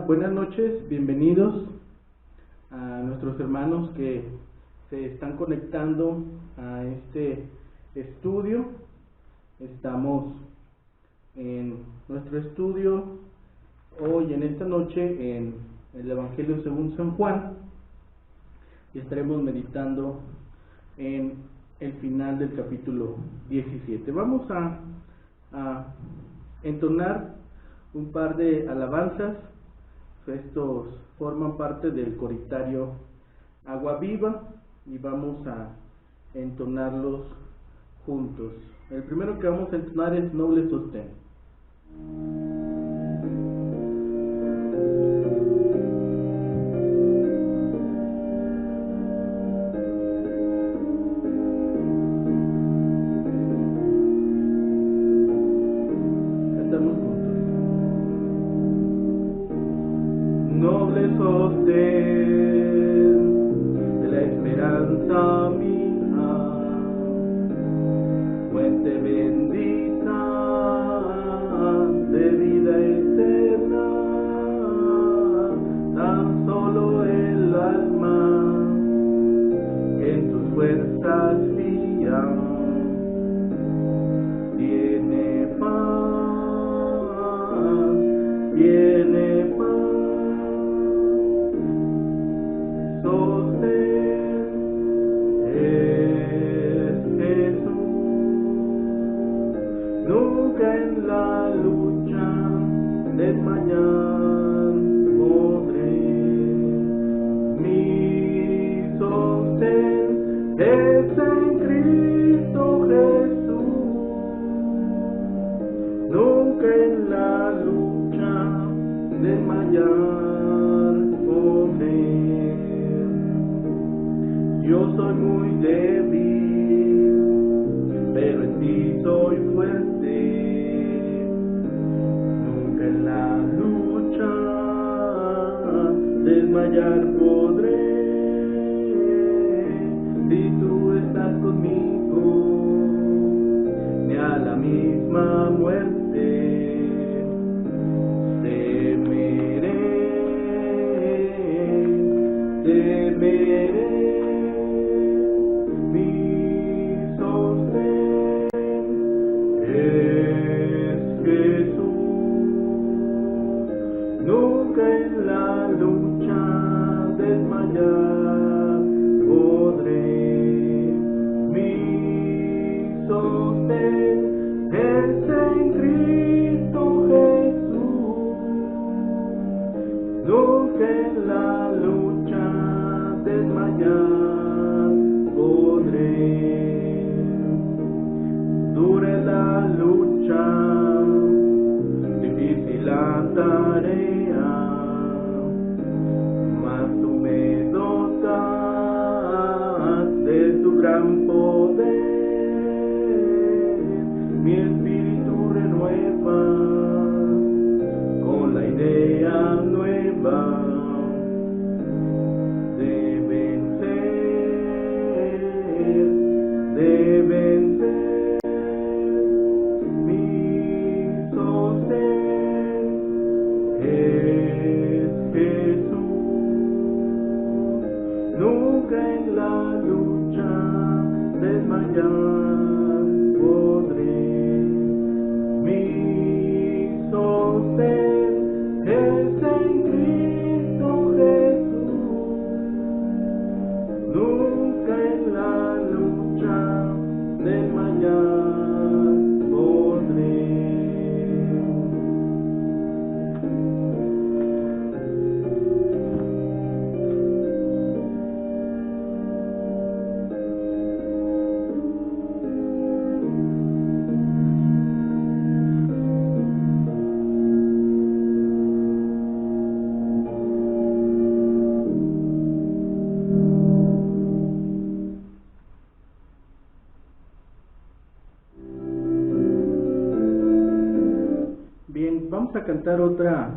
Buenas noches, bienvenidos a nuestros hermanos que se están conectando a este estudio. Estamos en nuestro estudio hoy, en esta noche, en el Evangelio según San Juan, y estaremos meditando en el final del capítulo 17. Vamos a entonar un par de alabanzas. Estos forman parte del coritario Agua Viva y vamos a entonarlos juntos. El primero que vamos a entonar es Noble Sostén. Cantamos juntos. Noble sostén de la esperanza mía, fuente bendita de vida eterna, tan solo el alma en tus fuerzas fía tiene paz, tiene paz. Sostén es Jesús, nunca en la lucha desmayar podré. Mi sostén es en Cristo Jesús, nunca en la lucha desmayar podré. Yo soy muy débil, pero en ti soy fuerte. Nunca en la lucha desmayar podré. Si tú estás conmigo, ni a la misma muerte temeré, temeré. Nunca en la lucha desmayar podré. Mi sostén es en Cristo Jesús, nunca en la lucha desmayar podré. Dura es la lucha, difícil la tarea, mas tú me dotas de tu gran poder. Mi espíritu renueva con la idea nueva de vencer, de vencer. Nunca en la lucha desmayar podré. Mi sostén es en Cristo Jesús, nunca en la lucha desmayar podré. Vamos a cantar otra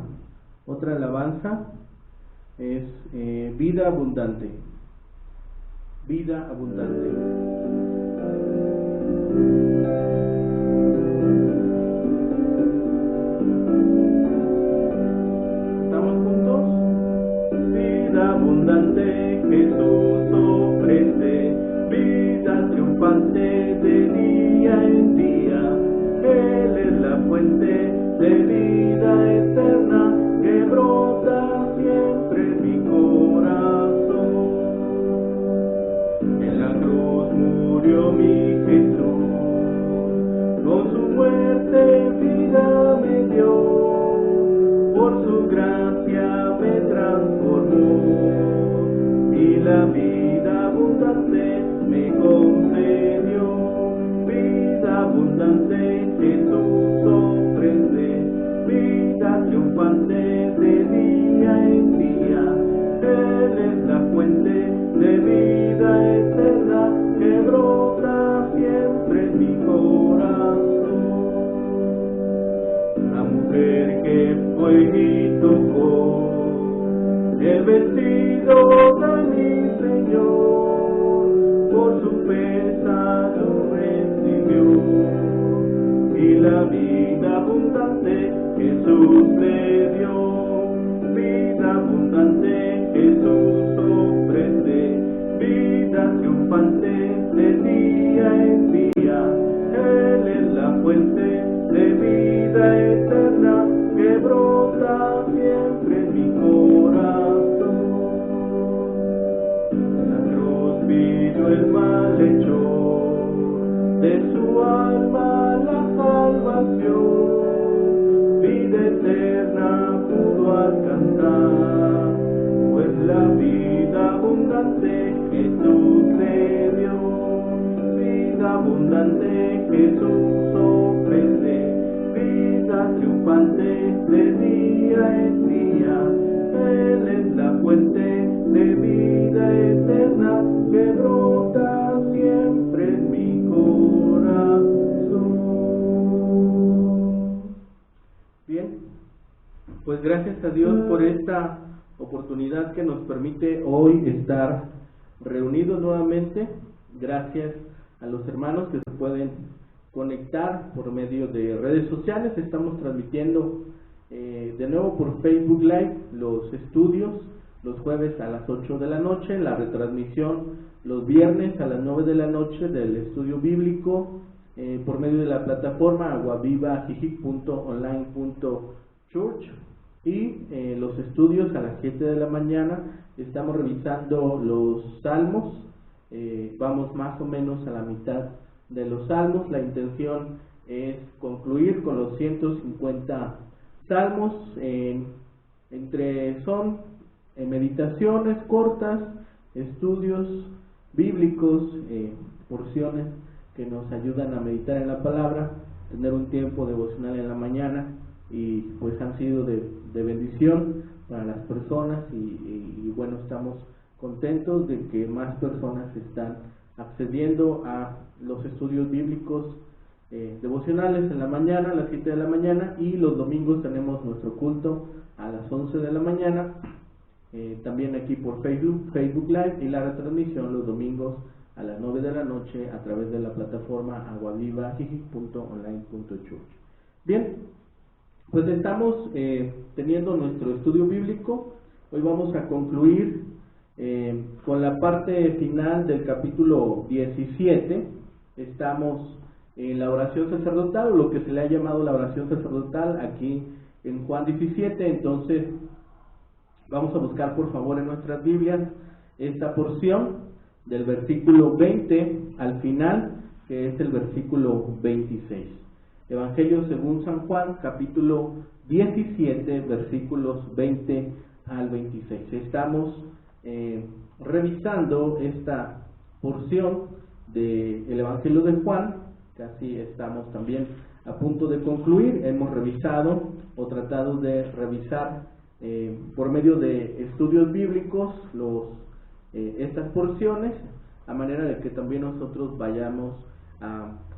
alabanza. Es Vida Abundante. Vida Abundante. Estamos juntos. la fuente de vida eterna que brota siempre en mi corazón. En la cruz murió mi Jesús, con su muerte vida me dio, por su gracia me transformó, y la vida abundante me concedió. Vida abundante Jesús ofrece, vida triunfante de día en día. Él es la fuente de vida eterna que brota siempre en mi corazón. La mujer que fue y tocó el vestido de mi Señor, por su pesa lo recibió, y la vida abundante Jesús le dio. Vida abundante Jesús ofrece, vida triunfante de día en día. Él es la fuente de vida eterna que brota siempre en mi corazón. La cruz vino el malhechor, de su alma la salvación, vida eterna pudo alcanzar, pues la vida abundante Jesús le dio. Vida abundante Jesús ofrece, vida triunfante de día en día. Él es la fuente de vida eterna que brota siempre en mi corazón. Bien, pues gracias a Dios por esta oportunidad que nos permite hoy estar reunidos nuevamente. Gracias a los hermanos que se pueden conectar por medio de redes sociales. Estamos transmitiendo de nuevo por Facebook Live los estudios los jueves a las 8 de la noche, la retransmisión los viernes a las 9 de la noche del estudio bíblico por medio de la plataforma aguavivajijic.online.church, y los estudios a las 7 de la mañana. Estamos revisando los salmos, vamos más o menos a la mitad de los salmos. La intención es concluir con los 150 salmos. Son meditaciones cortas, estudios bíblicos, porciones que nos ayudan a meditar en la palabra, tener un tiempo devocional en la mañana, y pues han sido de bendición para las personas, y bueno, estamos contentos de que más personas están accediendo a los estudios bíblicos devocionales en la mañana, a las 7 de la mañana, y los domingos tenemos nuestro culto a las 11 de la mañana, también aquí por Facebook Live, y la retransmisión los domingos a las 9 de la noche a través de la plataforma aguavivajijic.online.church. Bien, pues estamos teniendo nuestro estudio bíblico. Hoy vamos a concluir con la parte final del capítulo 17. Estamos en la oración sacerdotal, o lo que se le ha llamado la oración sacerdotal aquí en Juan 17. Entonces vamos a buscar por favor en nuestras Biblias esta porción del versículo 20 al final, que es el versículo 26. Evangelio según San Juan, capítulo 17, versículos 20 al 26. Estamos revisando esta porción del Evangelio de Juan. Casi estamos también a punto de concluir. Hemos revisado o tratado de revisar por medio de estudios bíblicos estas porciones, a manera de que también nosotros vayamos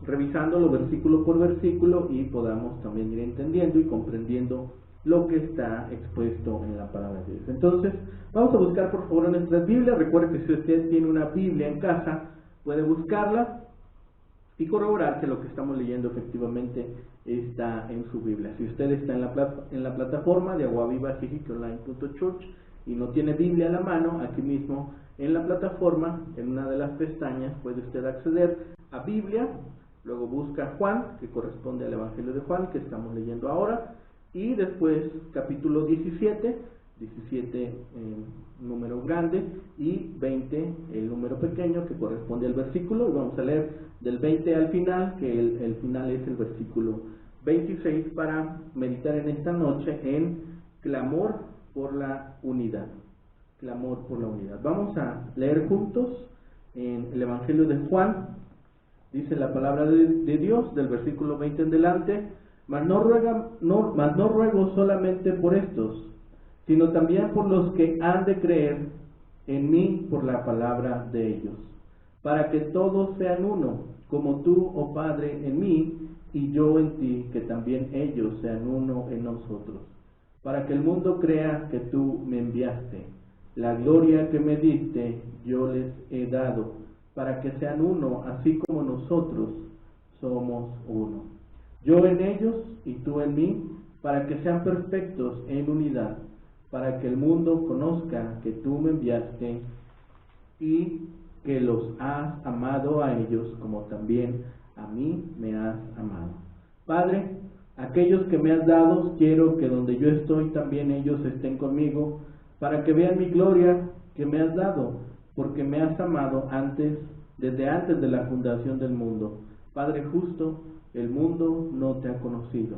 revisándolo versículo por versículo y podamos también ir entendiendo y comprendiendo lo que está expuesto en la palabra de Dios. Entonces, vamos a buscar por favor en nuestras Biblias. Recuerde que si usted tiene una Biblia en casa, puede buscarla y corroborar que lo que estamos leyendo efectivamente está en su Biblia. Si usted está en la plataforma de aguavivajijic.online.church y no tiene Biblia a la mano, aquí mismo en la plataforma, en una de las pestañas, puede usted acceder a Biblia, luego busca Juan, que corresponde al Evangelio de Juan, que estamos leyendo ahora, y después capítulo 17 número grande, y 20 el número pequeño, que corresponde al versículo, y vamos a leer del 20 al final, que el final es el versículo 26, para meditar en esta noche en clamor por la unidad. Clamor por la unidad. Vamos a leer juntos en el Evangelio de Juan. Dice la palabra de Dios, del versículo 20 en delante: mas no ruego solamente por estos, sino también por los que han de creer en mí por la palabra de ellos, para que todos sean uno, como tú, oh Padre, en mí, y yo en ti, que también ellos sean uno en nosotros, para que el mundo crea que tú me enviaste. La gloria que me diste yo les he dado, para que sean uno, así como nosotros somos uno. Yo en ellos y tú en mí, para que sean perfectos en unidad, para que el mundo conozca que tú me enviaste y que los has amado a ellos como también a mí me has amado. Padre, aquellos que me has dado, quiero que donde yo estoy también ellos estén conmigo, para que vean mi gloria que me has dado, porque me has amado desde antes de la fundación del mundo. Padre justo, el mundo no te ha conocido,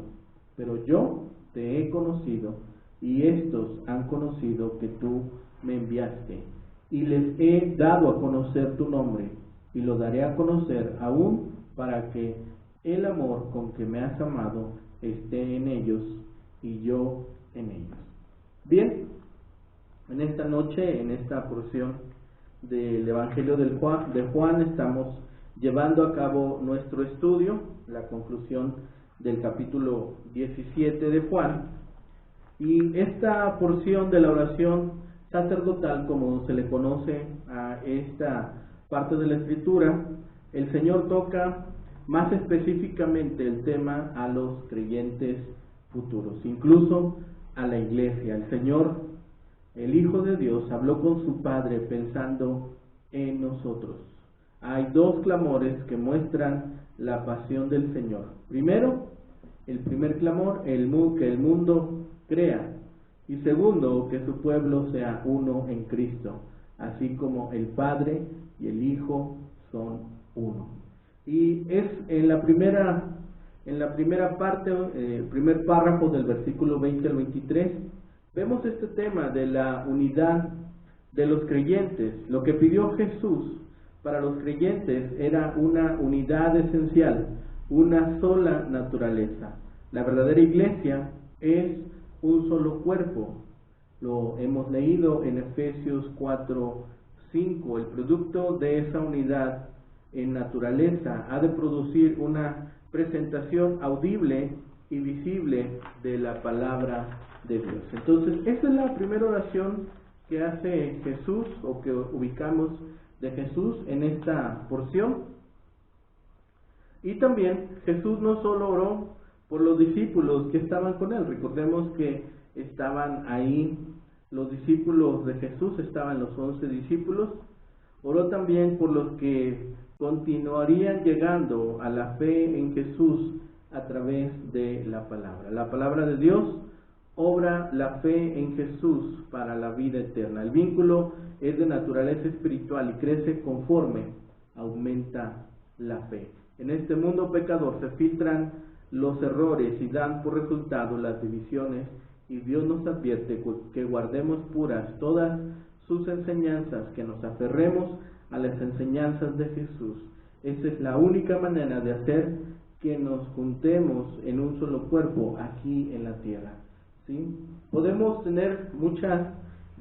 pero yo te he conocido, y estos han conocido que tú me enviaste, y les he dado a conocer tu nombre, y lo daré a conocer aún, para que el amor con que me has amado esté en ellos y yo en ellos. Bien, en esta noche, en esta porción del Evangelio de Juan, estamos llevando a cabo nuestro estudio, la conclusión del capítulo 17 de Juan, y esta porción de la oración sacerdotal, como se le conoce a esta parte de la Escritura, el Señor toca más específicamente el tema a los creyentes futuros, incluso a la iglesia. El Señor, el Hijo de Dios, habló con su Padre pensando en nosotros. Hay dos clamores que muestran la pasión del Señor. Primero, el primer clamor, que el mundo crea, y segundo, que su pueblo sea uno en Cristo, así como el Padre y el Hijo son uno. Y es en la primera parte, el primer párrafo del versículo 20 al 23, vemos este tema de la unidad de los creyentes. Lo que pidió Jesús para los creyentes era una unidad esencial, una sola naturaleza. La verdadera iglesia es un solo cuerpo. Lo hemos leído en Efesios 4:5. El producto de esa unidad en naturaleza ha de producir una presentación audible y visible de la palabra de Dios. Entonces, esa es la primera oración que hace Jesús, o que ubicamos de Jesús en esta porción. Y también Jesús no solo oró por los discípulos que estaban con él. Recordemos que estaban ahí los discípulos de Jesús, estaban los 11 discípulos. Oró también por los que continuarían llegando a la fe en Jesús a través de la palabra. La palabra de Dios obra la fe en Jesús para la vida eterna. El vínculo es de naturaleza espiritual y crece conforme aumenta la fe. En este mundo pecador se filtran los errores y dan por resultado las divisiones, y Dios nos advierte que guardemos puras todas sus enseñanzas, que nos aferremos a las enseñanzas de Jesús. Esa es la única manera de hacer que nos juntemos en un solo cuerpo aquí en la tierra, ¿sí? Podemos tener muchas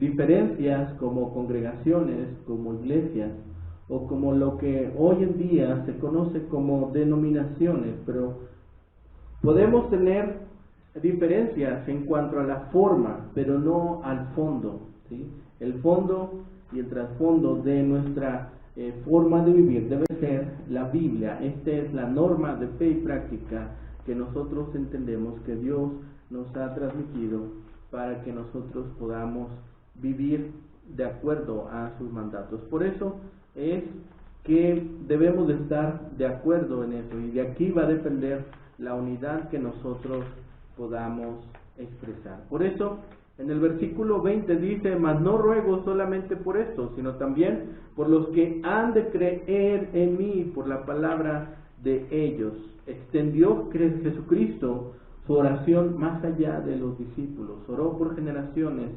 diferencias como congregaciones, como iglesias, o como lo que hoy en día se conoce como denominaciones, pero podemos tener diferencias en cuanto a la forma, pero no al fondo, ¿sí? El fondo y el trasfondo de nuestra forma de vivir debe ser la Biblia. Esta es la norma de fe y práctica que nosotros entendemos que Dios nos ha transmitido para que nosotros podamos vivir de acuerdo a sus mandatos. Por eso es que debemos de estar de acuerdo en eso, y de aquí va a depender la unidad que nosotros podamos expresar. Por eso, en el versículo 20 dice: mas no ruego solamente por esto, sino también por los que han de creer en mí por la palabra de ellos. Extendió Jesucristo su oración más allá de los discípulos. Oró por generaciones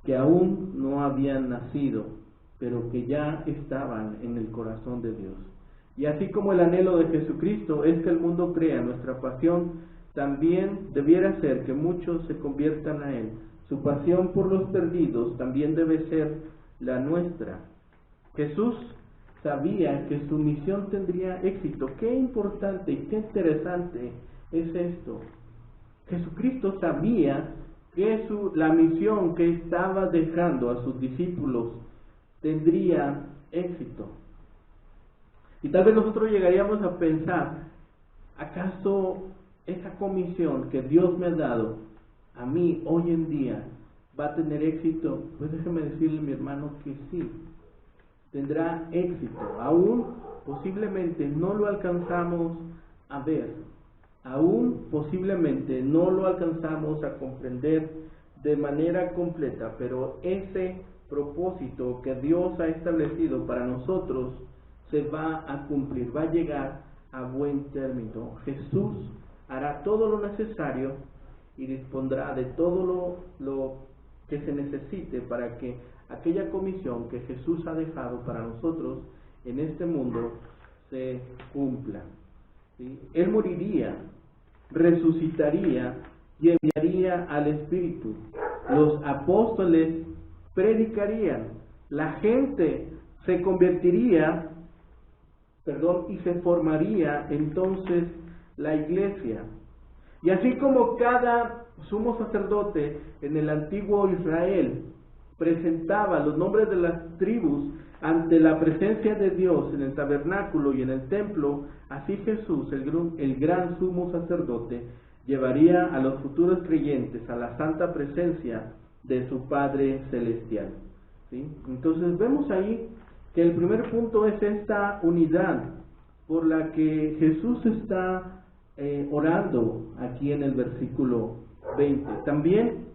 que aún no habían nacido, pero que ya estaban en el corazón de Dios. Y así como el anhelo de Jesucristo es que el mundo crea, nuestra pasión también debiera ser que muchos se conviertan a Él. Su pasión por los perdidos también debe ser la nuestra. Jesús sabía que su misión tendría éxito. Qué importante y qué interesante es esto. Jesucristo sabía que la misión que estaba dejando a sus discípulos tendría éxito. Y tal vez nosotros llegaríamos a pensar: ¿acaso esa comisión que Dios me ha dado a mí hoy en día va a tener éxito? Pues déjeme decirle, mi hermano, que sí, tendrá éxito. Aún posiblemente no lo alcanzamos a ver, aún posiblemente no lo alcanzamos a comprender de manera completa, pero ese propósito que Dios ha establecido para nosotros se va a cumplir, va a llegar a buen término. Jesús hará todo lo necesario y dispondrá de todo lo que se necesite para que aquella comisión que Jesús ha dejado para nosotros en este mundo se cumpla. ¿Sí? Él moriría, resucitaría y enviaría al Espíritu. Los apóstoles predicarían, la gente se convertiría, y se formaría entonces la iglesia. Y así como cada sumo sacerdote en el antiguo Israel presentaba los nombres de las tribus ante la presencia de Dios en el tabernáculo y en el templo, así Jesús, el gran sumo sacerdote, llevaría a los futuros creyentes a la santa presencia de su Padre Celestial. ¿Sí? Entonces vemos ahí que el primer punto es esta unidad por la que Jesús está orando aquí en el versículo 20. También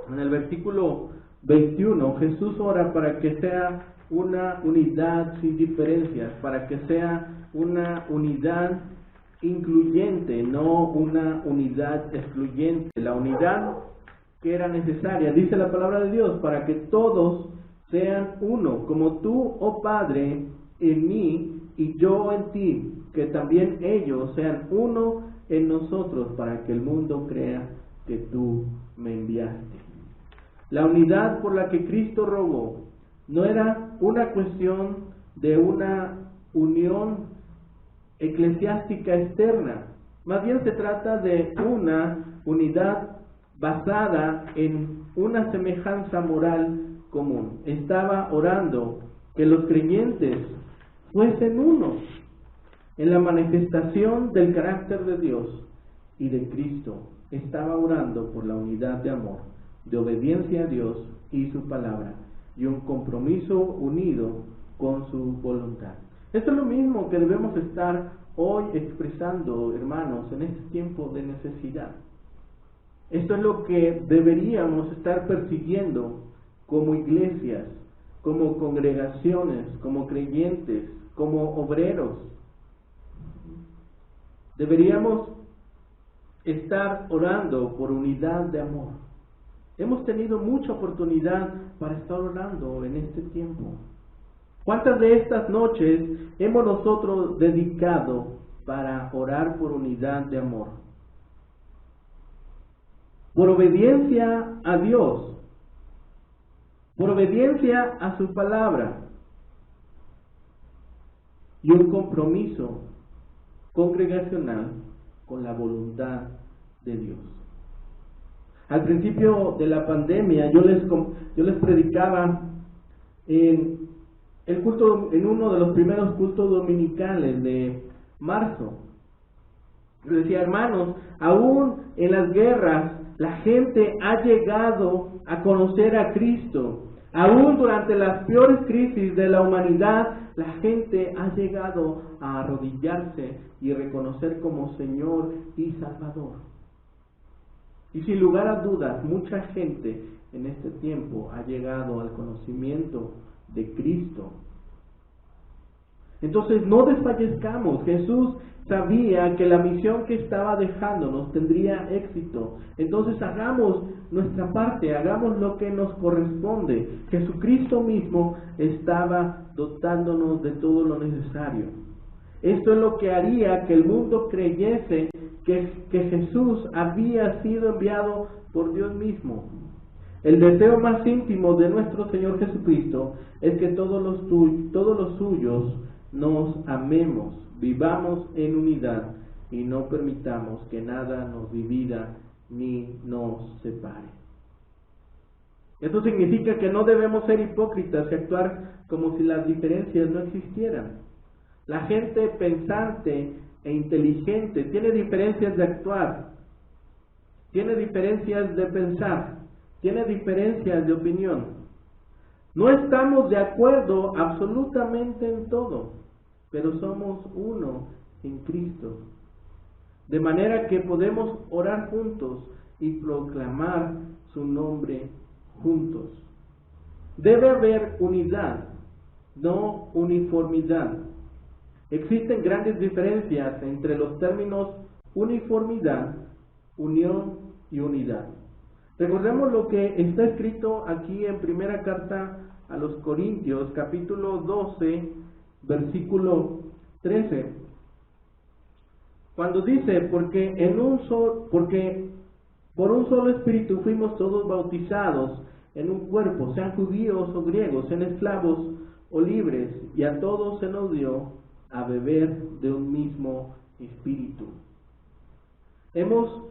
en el versículo 21 Jesús ora para que sea una unidad sin diferencias, para que sea una unidad incluyente, no una unidad excluyente. La unidad que era necesaria, dice la palabra de Dios, para que todos sean uno, como tú, oh Padre, en mí y yo en ti, que también ellos sean uno en nosotros, para que el mundo crea que tú me enviaste. La unidad por la que Cristo rogó no era una cuestión de una unión eclesiástica externa, más bien se trata de una unidad basada en una semejanza moral común. Estaba orando que los creyentes fuesen uno en la manifestación del carácter de Dios y de Cristo. Estaba orando por la unidad de amor, de obediencia a Dios y su palabra, y un compromiso unido con su voluntad. Esto es lo mismo que debemos estar hoy expresando, hermanos, en este tiempo de necesidad. Esto es lo que deberíamos estar persiguiendo como iglesias, como congregaciones, como creyentes, como obreros. Deberíamos estar orando por unidad de amor. Hemos tenido mucha oportunidad para estar orando en este tiempo. ¿Cuántas de estas noches hemos nosotros dedicado para orar por unidad de amor? Por obediencia a Dios, por obediencia a su palabra y un compromiso congregacional con la voluntad de Dios. Al principio de la pandemia yo les predicaba en el culto, en uno de los primeros cultos dominicales de marzo. Yo decía, hermanos, aún en las guerras la gente ha llegado a conocer a Cristo, Aún durante las peores crisis de la humanidad, la gente ha llegado a arrodillarse y reconocer como Señor y Salvador. Y sin lugar a dudas, mucha gente en este tiempo ha llegado al conocimiento de Cristo. Entonces no desfallezcamos. Jesús sabía que la misión que estaba dejándonos tendría éxito. Entonces hagamos nuestra parte, hagamos lo que nos corresponde. Jesucristo mismo estaba dotándonos de todo lo necesario. Esto es lo que haría que el mundo creyese que Jesús había sido enviado por Dios mismo. El deseo más íntimo de nuestro Señor Jesucristo es que todos los suyos nos amemos, vivamos en unidad y no permitamos que nada nos divida ni nos separe. Esto significa que no debemos ser hipócritas y actuar como si las diferencias no existieran. La gente pensante e inteligente tiene diferencias de actuar, tiene diferencias de pensar, tiene diferencias de opinión. No estamos de acuerdo absolutamente en todo, pero somos uno en Cristo. De manera que podemos orar juntos y proclamar su nombre juntos. Debe haber unidad, no uniformidad. Existen grandes diferencias entre los términos uniformidad, unión y unidad. Recordemos lo que está escrito aquí en primera carta a los Corintios, capítulo 12, versículo 13. Cuando dice, porque por un solo espíritu fuimos todos bautizados en un cuerpo, sean judíos o griegos, sean esclavos o libres, y a todos se nos dio a beber de un mismo espíritu. Hemos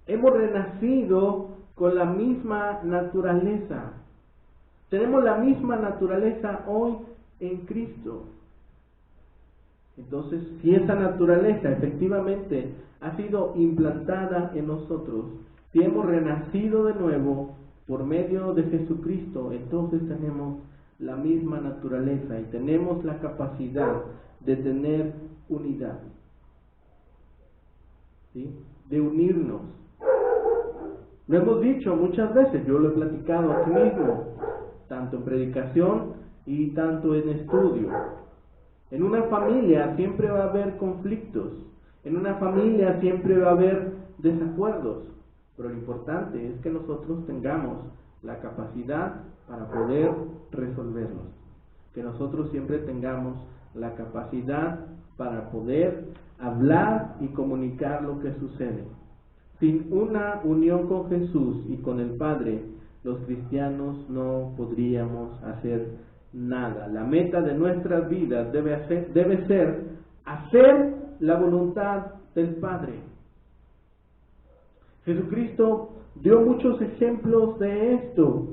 renacido con la misma naturaleza. Tenemos la misma naturaleza hoy en Cristo. Entonces, si esa naturaleza efectivamente ha sido implantada en nosotros, si hemos renacido de nuevo por medio de Jesucristo, entonces tenemos la misma naturaleza y tenemos la capacidad de tener unidad, ¿sí? De unirnos. Lo hemos dicho muchas veces, yo lo he platicado aquí mismo, tanto en predicación y tanto en estudio. En una familia siempre va a haber conflictos, en una familia siempre va a haber desacuerdos, pero lo importante es que nosotros tengamos la capacidad para poder resolverlos, que nosotros siempre tengamos la capacidad para poder hablar y comunicar lo que sucede. Sin una unión con Jesús y con el Padre, los cristianos no podríamos hacer nada. La meta de nuestras vidas debe ser hacer la voluntad del Padre. Jesucristo dio muchos ejemplos de esto.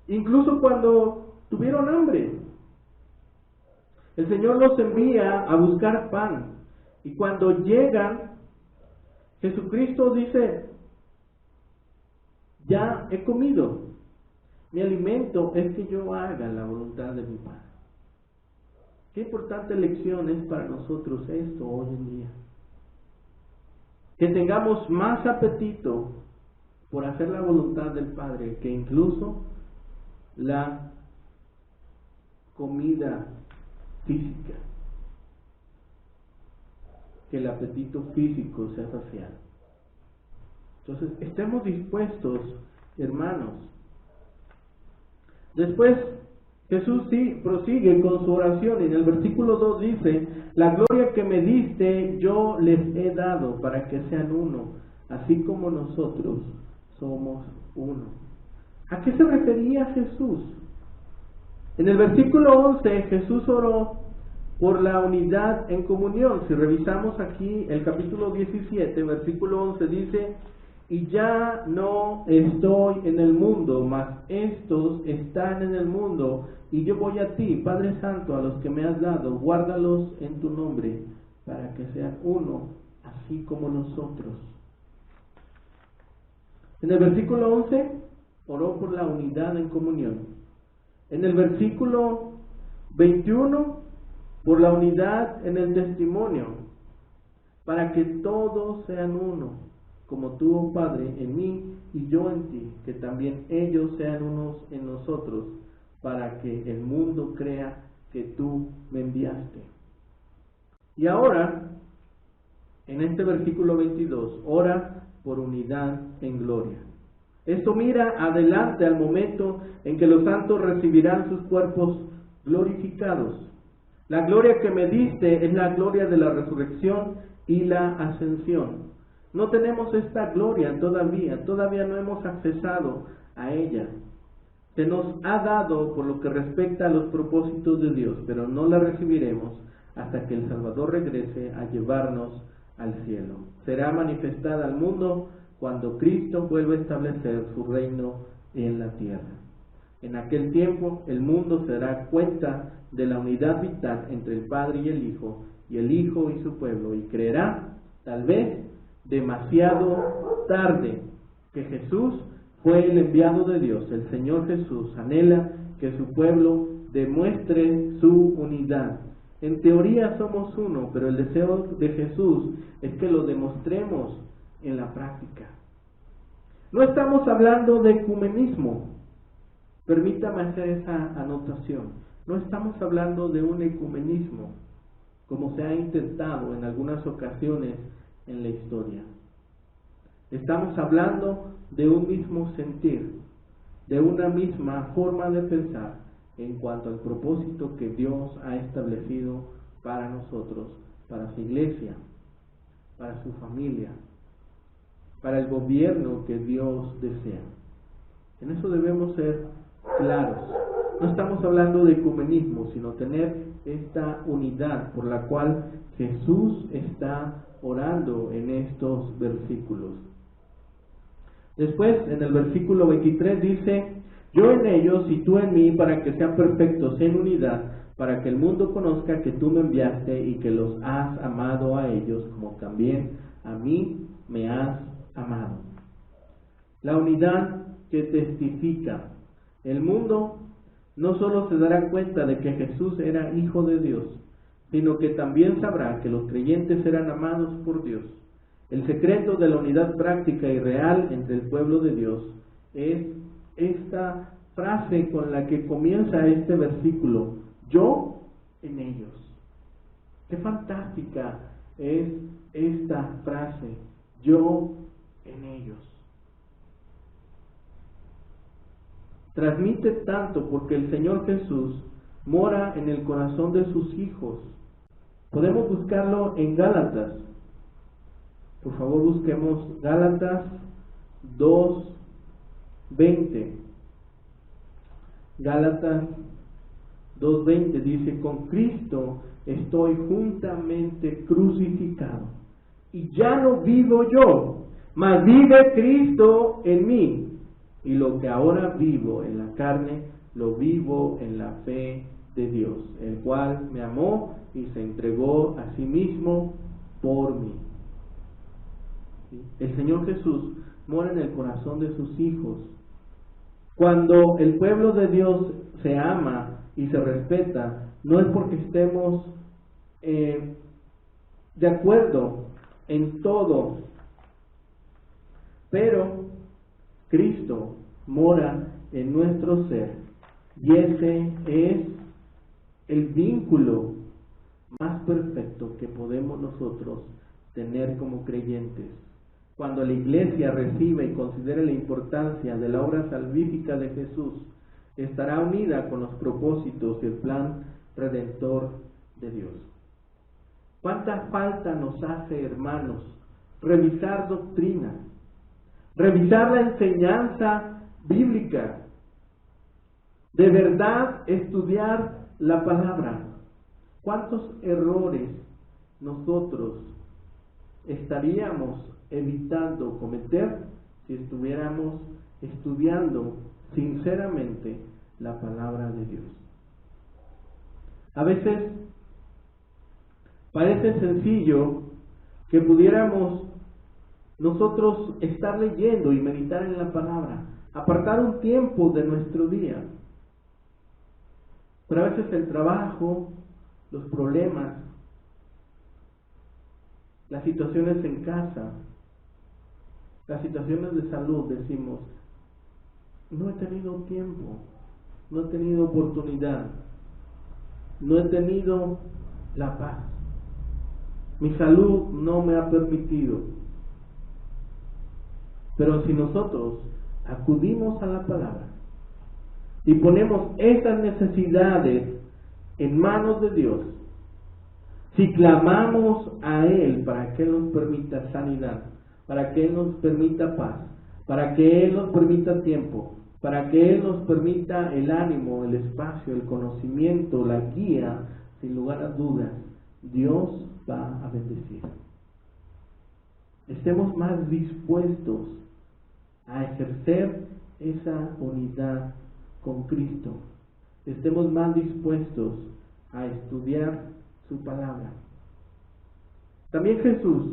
Incluso cuando tuvieron hambre, el Señor los envía a buscar pan. Y cuando llegan, Jesucristo dice, ya he comido. Mi alimento es que yo haga la voluntad de mi Padre. Qué importante lección es para nosotros esto hoy en día. Que tengamos más apetito por hacer la voluntad del Padre que incluso la comida física. Que el apetito físico sea saciado. Entonces, estemos dispuestos, hermanos. Después, Jesús sí prosigue con su oración y en el versículo 2 dice, la gloria que me diste yo les he dado para que sean uno, así como nosotros somos uno. ¿A qué se refería Jesús? En el versículo 11 Jesús oró por la unidad en comunión. Si revisamos aquí el capítulo 17, versículo 11 dice, y ya no estoy en el mundo, mas estos están en el mundo, y yo voy a ti, Padre Santo, a los que me has dado, guárdalos en tu nombre, para que sean uno, así como nosotros. En el versículo 11 oró por la unidad en comunión. En el versículo 21, por la unidad en el testimonio, para que todos sean uno, como tú, oh Padre, en mí y yo en ti, que también ellos sean unos en nosotros, para que el mundo crea que tú me enviaste. Y ahora, en este versículo 22, ora por unidad en gloria. Esto mira adelante al momento en que los santos recibirán sus cuerpos glorificados. La gloria que me diste es la gloria de la resurrección y la ascensión. No tenemos esta gloria todavía no hemos accesado a ella. Se nos ha dado por lo que respecta a los propósitos de Dios, pero no la recibiremos hasta que el Salvador regrese a llevarnos al cielo. Será manifestada al mundo cuando Cristo vuelva a establecer su reino en la tierra. En aquel tiempo el mundo se dará cuenta de la unidad vital entre el Padre y el Hijo y su pueblo, y creerá, tal vez demasiado tarde, que Jesús fue el enviado de Dios. El Señor Jesús anhela que su pueblo demuestre su unidad. En teoría somos uno, pero el deseo de Jesús es que lo demostremos en la práctica. No estamos hablando de ecumenismo. Permítame hacer esa anotación. No estamos hablando de un ecumenismo, como se ha intentado en algunas ocasiones en la historia. Estamos hablando de un mismo sentir, de una misma forma de pensar en cuanto al propósito que Dios ha establecido para nosotros, para su iglesia, para su familia, para el gobierno que Dios desea. En eso debemos ser claros. No estamos hablando de ecumenismo, sino tener esta unidad por la cual Jesús está orando en estos versículos. Después, en el versículo 23 dice: yo en ellos y tú en mí, para que sean perfectos en unidad, para que el mundo conozca que tú me enviaste y que los has amado a ellos, como también a mí me has amado. La unidad que testifica. El mundo no solo se dará cuenta de que Jesús era Hijo de Dios, sino que también sabrá que los creyentes eran amados por Dios. El secreto de la unidad práctica y real entre el pueblo de Dios es esta frase con la que comienza este versículo: yo en ellos. Qué fantástica es esta frase: yo en ellos. Transmite tanto porque el Señor Jesús mora en el corazón de sus hijos. Podemos buscarlo en Gálatas. Por favor, busquemos Gálatas 2:20. Gálatas 2:20 dice: con Cristo estoy juntamente crucificado, y ya no vivo yo, mas vive Cristo en mí. Y lo que ahora vivo en la carne, lo vivo en la fe de Dios, el cual me amó y se entregó a sí mismo por mí. El Señor Jesús mora en el corazón de sus hijos. Cuando el pueblo de Dios se ama y se respeta, no es porque estemos de acuerdo en todo, pero Cristo mora en nuestro ser, y ese es el vínculo más perfecto que podemos nosotros tener como creyentes. Cuando la iglesia recibe y considere la importancia de la obra salvífica de Jesús, estará unida con los propósitos y el plan redentor de Dios. ¿Cuánta falta nos hace, hermanos, revisar doctrina, revisar la enseñanza bíblica, de verdad estudiar la palabra? ¿Cuántos errores nosotros estaríamos evitando cometer si estuviéramos estudiando sinceramente la palabra de Dios? A veces parece sencillo que pudiéramos nosotros estar leyendo y meditar en la palabra, apartar un tiempo de nuestro día. Pero a veces el trabajo, los problemas, las situaciones en casa, las situaciones de salud, decimos, no he tenido tiempo, no he tenido oportunidad, no he tenido la paz, mi salud no me ha permitido. Pero si nosotros acudimos a la palabra y ponemos esas necesidades en manos de Dios, si clamamos a Él para que Él nos permita sanidad, para que Él nos permita paz, para que Él nos permita tiempo, para que Él nos permita el ánimo, el espacio, el conocimiento, la guía, sin lugar a dudas, Dios va a bendecir. Estemos más dispuestos a ejercer esa unidad con Cristo. Estemos más dispuestos a estudiar su palabra. También Jesús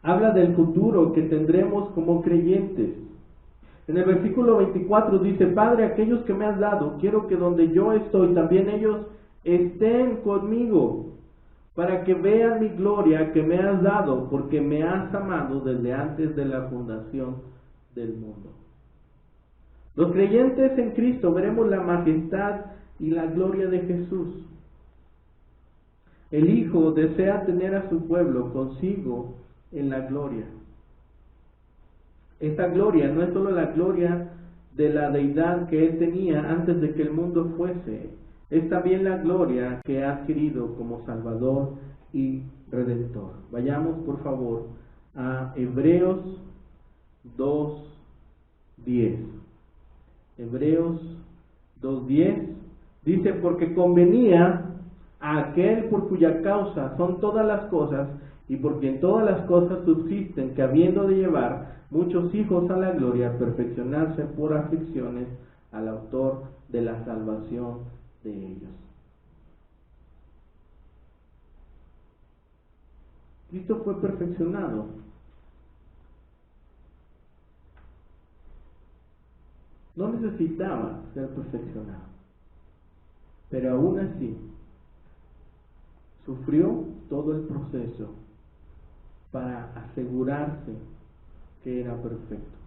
habla del futuro que tendremos como creyentes. En el versículo 24 dice: Padre, aquellos que me has dado, quiero que donde yo estoy, también ellos estén conmigo, para que vean mi gloria que me has dado, porque me has amado desde antes de la fundación del mundo. Los creyentes en Cristo veremos la majestad y la gloria de Jesús. El Hijo desea tener a su pueblo consigo en la gloria. Esta gloria no es solo la gloria de la deidad que Él tenía antes de que el mundo fuese, es también la gloria que ha adquirido como Salvador y Redentor. Vayamos por favor a Hebreos 2:10. Hebreos 2:10 dice: porque convenía a aquel por cuya causa son todas las cosas, y por quien todas las cosas subsisten, que habiendo de llevar muchos hijos a la gloria, perfeccionarse por aflicciones al autor de la salvación de ellos. Cristo fue perfeccionado. No necesitaba ser perfeccionado, pero aún así sufrió todo el proceso para asegurarse que era perfecto.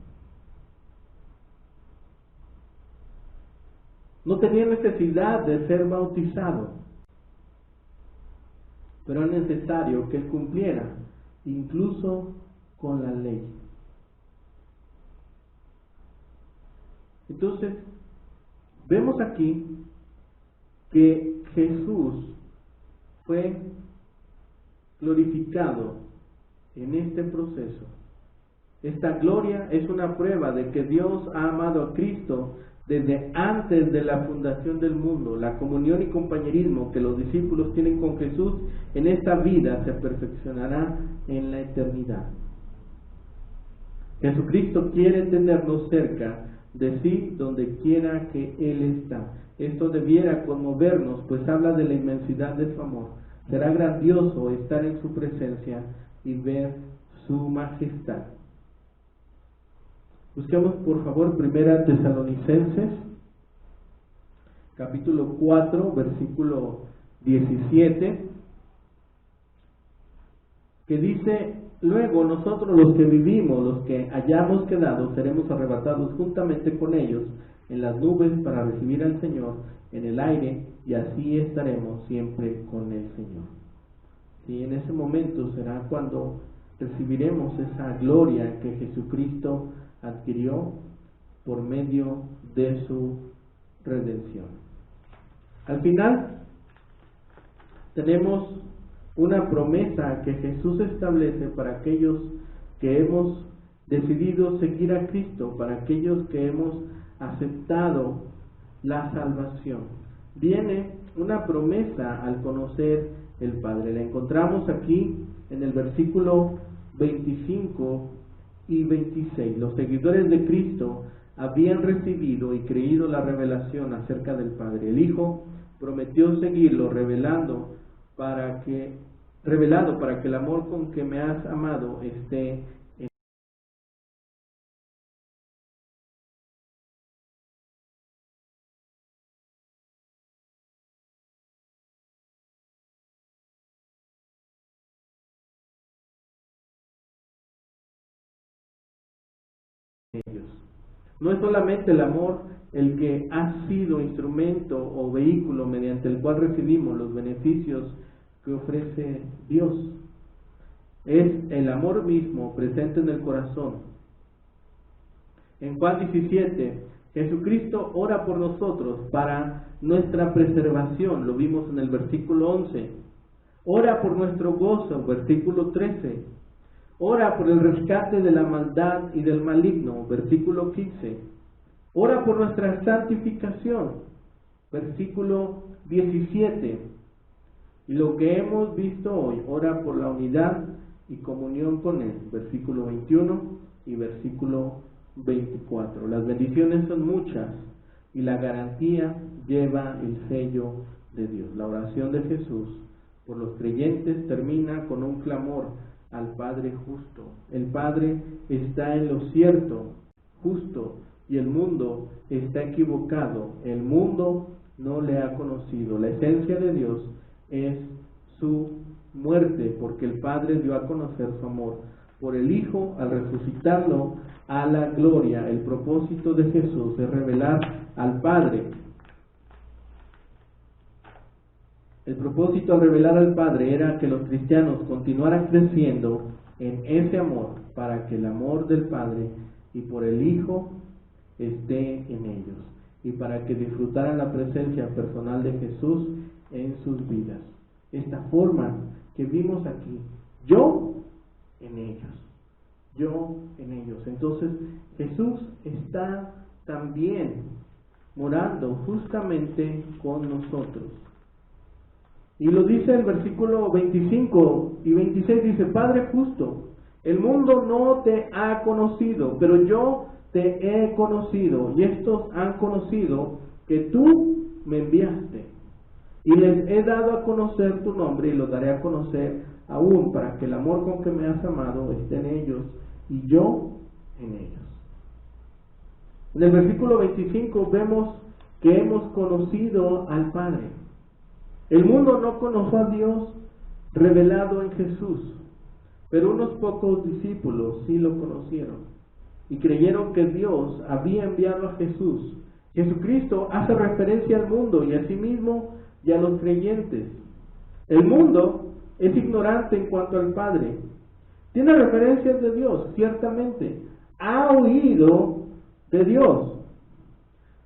No tenía necesidad de ser bautizado, pero es necesario que Él cumpliera incluso con la ley. Entonces, vemos aquí que Jesús fue glorificado en este proceso. Esta gloria es una prueba de que Dios ha amado a Cristo desde antes de la fundación del mundo. La comunión y compañerismo que los discípulos tienen con Jesús en esta vida se perfeccionará en la eternidad. Jesucristo quiere tenernos cerca de sí donde quiera que Él está. Esto debiera conmovernos, pues habla de la inmensidad de su amor. Será grandioso estar en su presencia y ver su majestad. Busquemos por favor 1 Tesalonicenses, capítulo 4, versículo 17, que dice: luego nosotros los que vivimos, los que hayamos quedado, seremos arrebatados juntamente con ellos en las nubes para recibir al Señor en el aire, y así estaremos siempre con el Señor. Y en ese momento será cuando recibiremos esa gloria que Jesucristo adquirió por medio de su redención. Al final tenemos una promesa que Jesús establece para aquellos que hemos decidido seguir a Cristo, para aquellos que hemos aceptado la salvación. Viene una promesa al conocer el Padre. La encontramos aquí en el versículo 25 y 26. Los seguidores de Cristo habían recibido y creído la revelación acerca del Padre. El Hijo prometió seguirlo revelando para que revelado para que el amor con que me has amado esté en ellos. No es solamente el amor el que ha sido instrumento o vehículo mediante el cual recibimos los beneficios que ofrece Dios. Es el amor mismo presente en el corazón. En Juan 17, Jesucristo ora por nosotros para nuestra preservación, lo vimos en el versículo 11. Ora por nuestro gozo, versículo 13. Ora por el rescate de la maldad y del maligno, versículo 15. Ora por nuestra santificación, versículo 17. Y lo que hemos visto hoy, ora por la unidad y comunión con Él, versículo 21 y versículo 24. Las bendiciones son muchas y la garantía lleva el sello de Dios. La oración de Jesús por los creyentes termina con un clamor al Padre justo. El Padre está en lo cierto, justo, y el mundo está equivocado. El mundo no le ha conocido. La esencia de Dios es su muerte, porque el Padre dio a conocer su amor por el Hijo al resucitarlo a la gloria. El propósito de Jesús es revelar al Padre. El propósito al revelar al Padre era que los cristianos continuaran creciendo en ese amor, para que el amor del Padre y por el Hijo esté en ellos, y para que disfrutaran la presencia personal de Jesús en sus vidas. Esta forma que vimos aquí, yo en ellos, yo en ellos. Entonces Jesús está también morando justamente con nosotros. Y lo dice el versículo 25 y 26, dice: Padre justo, el mundo no te ha conocido, pero yo te he conocido, y estos han conocido que tú me enviaste. Y les he dado a conocer tu nombre, y lo daré a conocer aún, para que el amor con que me has amado esté en ellos, y yo en ellos. En el versículo 25 vemos que hemos conocido al Padre. El mundo no conoció a Dios revelado en Jesús, pero unos pocos discípulos sí lo conocieron y creyeron que Dios había enviado a Jesús. Jesucristo hace referencia al mundo y a sí mismo y a los creyentes. El mundo es ignorante en cuanto al Padre. Tiene referencias de Dios, ciertamente. Ha oído de Dios,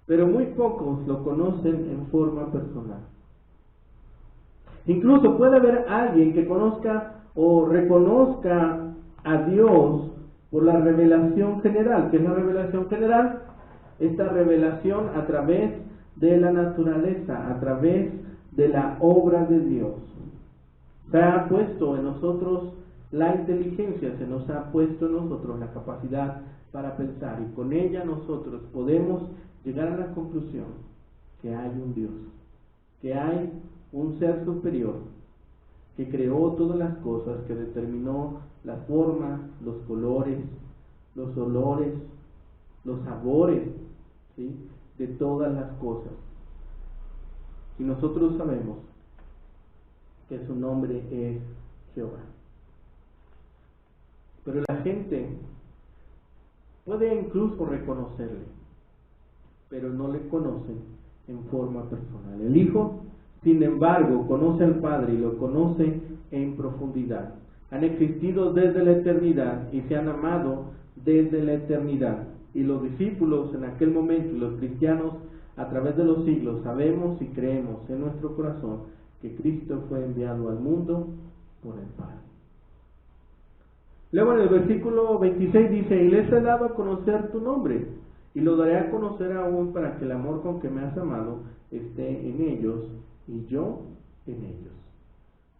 pero muy pocos lo conocen en forma personal. Incluso puede haber alguien que conozca o reconozca a Dios por la revelación general. ¿Qué es la revelación general? Esta revelación a través de la naturaleza, a través de la obra de Dios. Se ha puesto en nosotros la inteligencia, se nos ha puesto en nosotros la capacidad para pensar, y con ella nosotros podemos llegar a la conclusión que hay un Dios, que hay un ser superior que creó todas las cosas, que determinó las formas, los colores, los olores, los sabores, ¿sí?, de todas las cosas. Y nosotros sabemos que su nombre es Jehová. Pero la gente puede incluso reconocerle, pero no le conocen en forma personal. El Hijo, sin embargo, conoce al Padre y lo conoce en profundidad. Han existido desde la eternidad y se han amado desde la eternidad. Y los discípulos en aquel momento y los cristianos a través de los siglos sabemos y creemos en nuestro corazón que Cristo fue enviado al mundo por el Padre. Luego en el versículo 26 dice: y les he dado a conocer tu nombre, y lo daré a conocer aún, para que el amor con que me has amado esté en ellos y yo en ellos.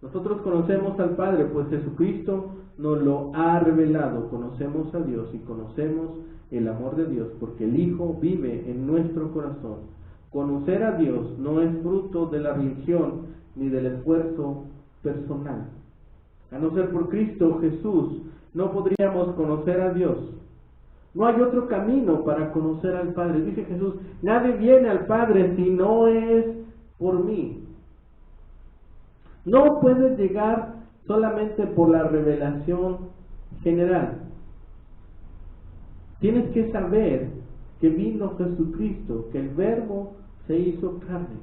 Nosotros conocemos al Padre, pues Jesucristo nos lo ha revelado. Conocemos a Dios y conocemos el amor de Dios, porque el Hijo vive en nuestro corazón. Conocer a Dios no es fruto de la religión ni del esfuerzo personal. A no ser por Cristo Jesús, no podríamos conocer a Dios. No hay otro camino para conocer al Padre. Dice Jesús, nadie viene al Padre si no es por mí. No puedes llegar solamente por la revelación general. Tienes que saber que vino Jesucristo, que el Verbo se hizo carne.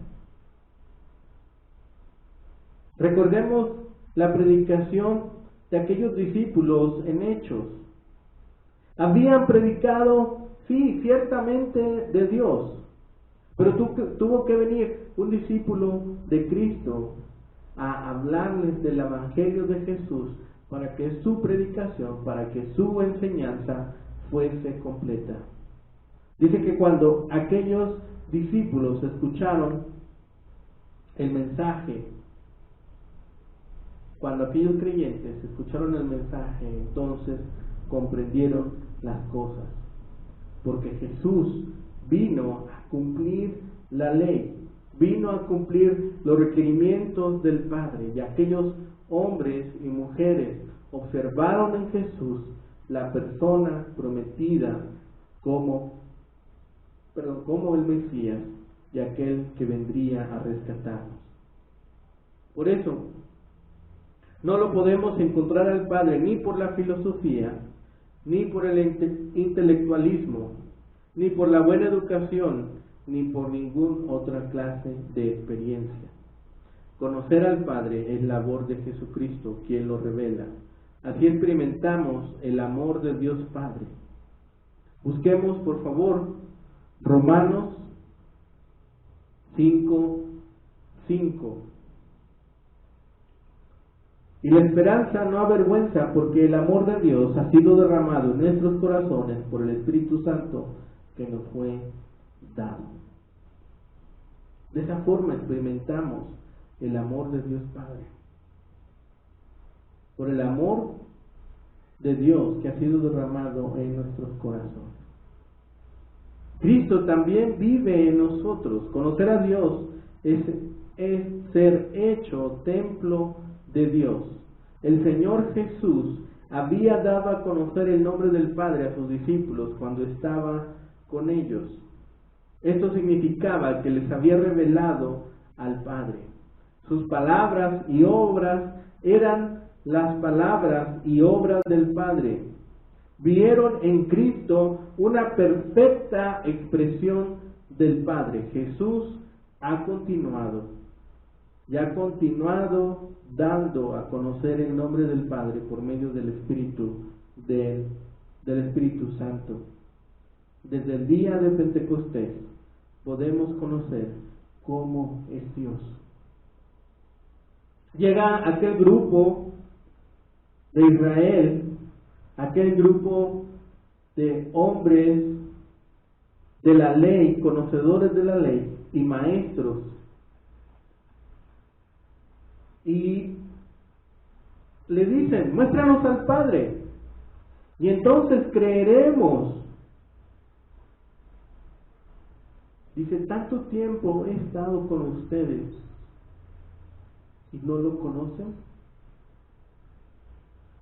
Recordemos la predicación de aquellos discípulos en Hechos. Habían predicado, sí, ciertamente de Dios, pero tuvo que venir un discípulo de Cristo a hablarles del Evangelio de Jesús para que su predicación, para que su enseñanza fuese completa. Dice que cuando aquellos discípulos escucharon el mensaje, cuando aquellos creyentes escucharon el mensaje, entonces comprendieron las cosas, porque Jesús vino a cumplir la ley, vino a cumplir los requerimientos del Padre, y aquellos hombres y mujeres observaron en Jesús la persona prometida como el Mesías y aquel que vendría a rescatarnos. Por eso, no lo podemos encontrar al Padre ni por la filosofía, ni por el intelectualismo, ni por la buena educación, ni por ninguna otra clase de experiencia. Conocer al Padre es labor de Jesucristo, quien lo revela. Así experimentamos el amor de Dios Padre. Busquemos, por favor, Romanos 5:5. Y la esperanza no avergüenza, porque el amor de Dios ha sido derramado en nuestros corazones por el Espíritu Santo que nos fue dado. De esa forma experimentamos el amor de Dios Padre. Por el amor de Dios que ha sido derramado en nuestros corazones. Cristo también vive en nosotros. Conocer a Dios es ser hecho templo de Dios. El Señor Jesús había dado a conocer el nombre del Padre a sus discípulos cuando estaba con ellos. Esto significaba que les había revelado al Padre. Sus palabras y obras eran las palabras y obras del Padre. Vieron en Cristo una perfecta expresión del Padre. Jesús ha continuado dando a conocer el nombre del Padre por medio del Espíritu Santo. Desde el día de Pentecostés podemos conocer cómo es Dios. Llega aquel grupo de Israel, aquel grupo de hombres de la ley, conocedores de la ley y maestros, y le dicen, muéstranos al Padre y entonces creeremos. Dice, tanto tiempo he estado con ustedes y no lo conocen.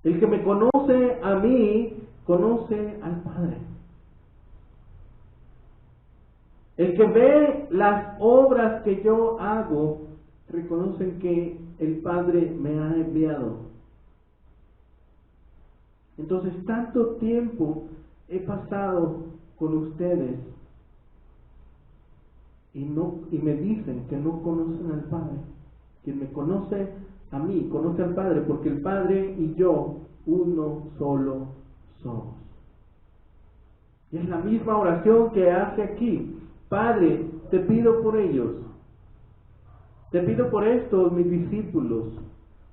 El que me conoce a mí, conoce al Padre. El que ve las obras que yo hago, reconocen que el Padre me ha enviado. Entonces, tanto tiempo he pasado con ustedes y me dicen que no conocen al Padre. Quien me conoce a mí, conoce al Padre, porque el Padre y yo, uno solo somos. Y es la misma oración que hace aquí. Padre, te pido por ellos. Te pido por estos, mis discípulos,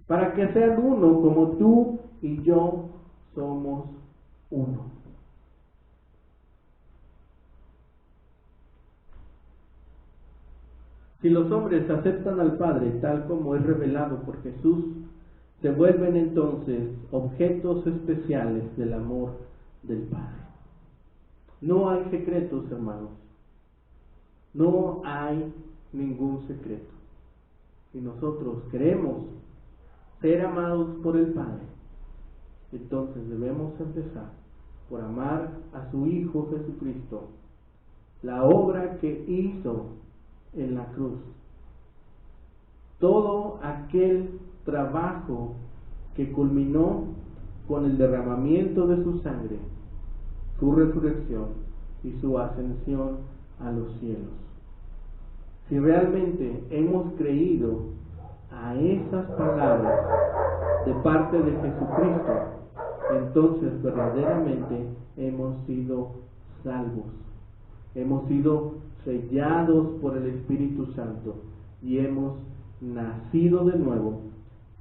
para que sean uno como tú y yo somos uno. Si los hombres aceptan al Padre tal como es revelado por Jesús, se vuelven entonces objetos especiales del amor del Padre. No hay secretos, hermanos. No hay ningún secreto. Si nosotros creemos ser amados por el Padre, entonces debemos empezar por amar a su Hijo Jesucristo, la obra que hizo en la cruz, todo aquel trabajo que culminó con el derramamiento de su sangre, su resurrección y su ascensión a los cielos. Si realmente hemos creído a esas palabras de parte de Jesucristo, entonces verdaderamente hemos sido salvos, hemos sido sellados por el Espíritu Santo y hemos nacido de nuevo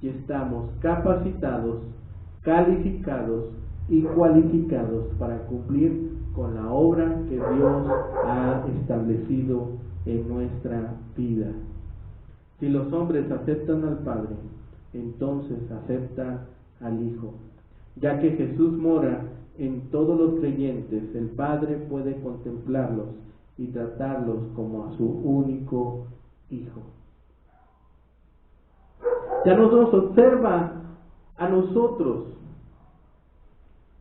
y estamos capacitados, calificados y cualificados para cumplir con la obra que Dios ha establecido en nuestra vida. Si los hombres aceptan al Padre, entonces aceptan al Hijo. Ya que Jesús mora en todos los creyentes, el Padre puede contemplarlos y tratarlos como a su único Hijo. Ya no nos observa a nosotros,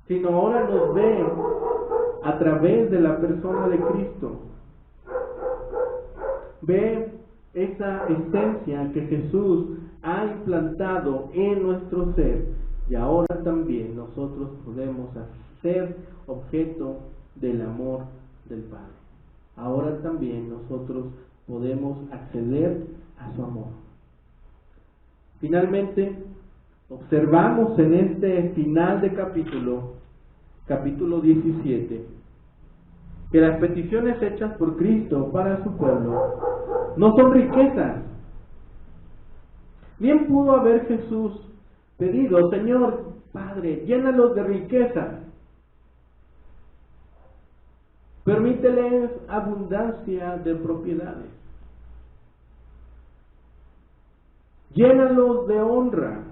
sino ahora nos ve a través de la persona de Cristo. Ve esa esencia que Jesús ha implantado en nuestro ser, y ahora también nosotros podemos ser objeto del amor del Padre. Ahora también nosotros podemos acceder a su amor. Finalmente, observamos en este final de capítulo 17, que las peticiones hechas por Cristo para su pueblo no son riquezas. Bien pudo haber Jesús pedido: Señor Padre, llénalos de riquezas, permíteles abundancia de propiedades, llénalos de honra,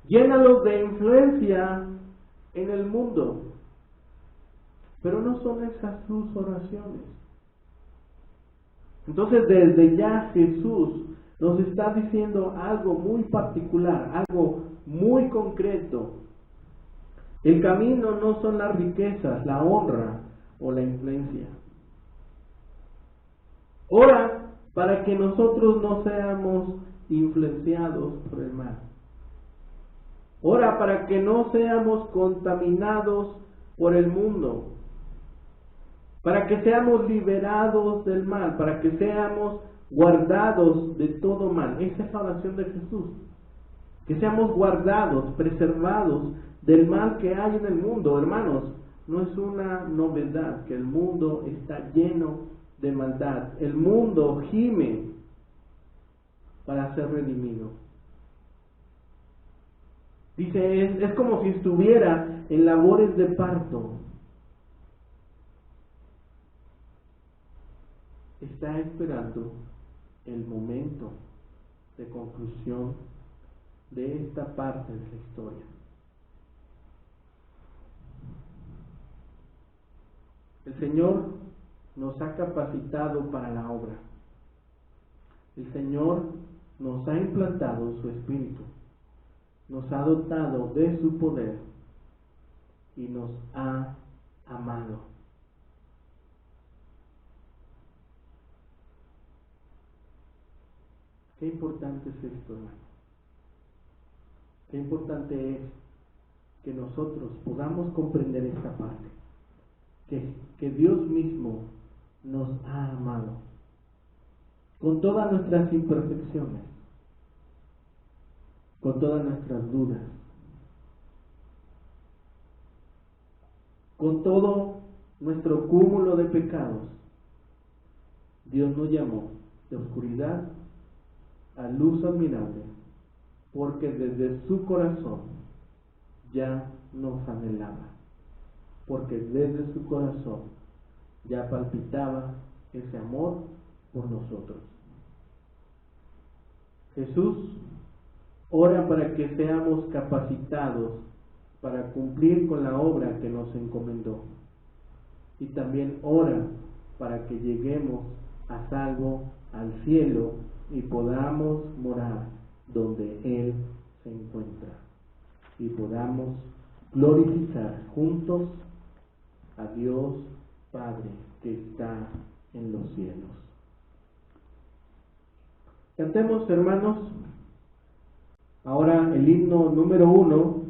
llénalos de influencia en el mundo. Pero no son esas sus oraciones. Entonces desde ya Jesús nos está diciendo algo muy particular, algo muy concreto. El camino no son las riquezas, la honra o la influencia. Ora para que nosotros no seamos influenciados por el mal. Ora para que no seamos contaminados por el mundo, para que seamos liberados del mal, para que seamos guardados de todo mal. Esa es la oración de Jesús. Que seamos guardados, preservados del mal que hay en el mundo. Hermanos, no es una novedad que el mundo está lleno de maldad. El mundo gime para ser redimido. Dice, es como si estuviera en labores de parto. Está esperando el momento de conclusión de esta parte de la historia. El Señor nos ha capacitado para la obra. El Señor nos ha implantado su Espíritu, nos ha dotado de su poder y nos ha amado. Qué importante es esto, hermano. Qué importante es que nosotros podamos comprender esta parte. Que Dios mismo nos ha amado con todas nuestras imperfecciones, con todas nuestras dudas, con todo nuestro cúmulo de pecados. Dios nos llamó de oscuridad a luz admirable, porque desde su corazón ya nos anhelaba, porque desde su corazón ya palpitaba ese amor por nosotros. Jesús ora para que seamos capacitados para cumplir con la obra que nos encomendó, y también ora para que lleguemos a salvo al cielo y podamos morar donde Él se encuentra y podamos glorificar juntos a Dios Padre que está en los cielos. Cantemos, hermanos, ahora el himno número 1